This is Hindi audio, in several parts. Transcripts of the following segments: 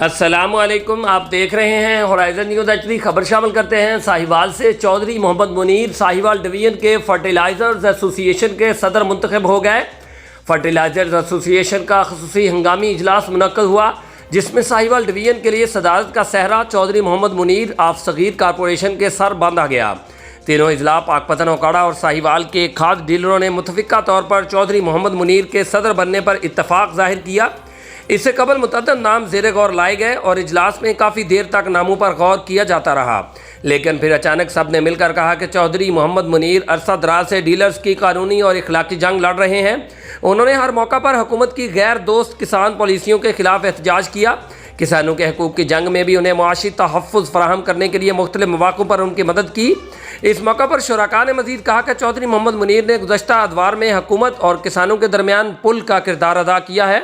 अस्सलामुअलैकुम, आप देख रहे हैं होराइज़न न्यूज़ HD। खबर शामिल करते हैं साहिवाल से। चौधरी मोहम्मद मुनीर साहिवाल डिवीज़न के फर्टिलाइज़र्स एसोसिएशन के सदर मुंतखब हो गए। फर्टिलाइज़र्स एसोसिएशन का खसूसी हंगामी इजलास मुनक्कद हुआ, जिसमें साहिवाल डिवीज़न के लिए सदारत का सहरा चौधरी मोहम्मद मुनीर ऑफ सगीर कॉरपोरेशन के सर बांधा गया। तीनों अजला पाकपतन ओकाड़ा और साहिवाल के खाद डीलरों ने मुतफ़िका तौर पर चौधरी मोहम्मद मुनीर के सदर बनने पर इत्तफाक जाहिर किया। इससे कबल मुतअद्दिद नाम ज़ेर गौर लाए गए और इजलास में काफ़ी देर तक नामों पर गौर किया जाता रहा, लेकिन फिर अचानक सब ने मिलकर कहा कि चौधरी मोहम्मद मुनीर अरसा दराज से डीलर्स की कानूनी और इखलाकी जंग लड़ रहे हैं। उन्होंने हर मौका पर हुकूमत की गैर दोस्त किसान पॉलिसियों के खिलाफ एहतजाज किया। किसानों के हकूक़ की जंग में भी उन्हें मुआशी तहफ़्फ़ुज़ फराहम करने के लिए मुख्तलिफ मौक़ों पर उनकी मदद की। इस मौका पर शुरका ने मज़ीद कहा कि चौधरी मोहम्मद मुनीर ने गुज़श्ता अदवार में हुकूमत और किसानों के दरमियान पुल का किरदार अदा किया है।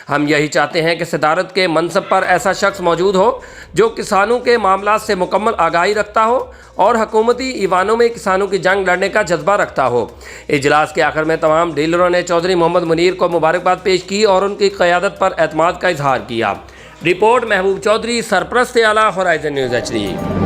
हम यही चाहते हैं कि सदारत के मनसब पर ऐसा शख्स मौजूद हो जो किसानों के मामलात से मुकम्मल आगाही रखता हो और हुकूमती ईवानों में किसानों की जंग लड़ने का जज्बा रखता हो। इजलास के आखिर में तमाम डीलरों ने चौधरी मोहम्मद मुनीर को मुबारकबाद पेश की और उनकी क़यादत पर एतमाद का इजहार किया। रिपोर्ट महबूब चौधरी, सरप्रस्त आला, होराइज़न न्यूज़ HD।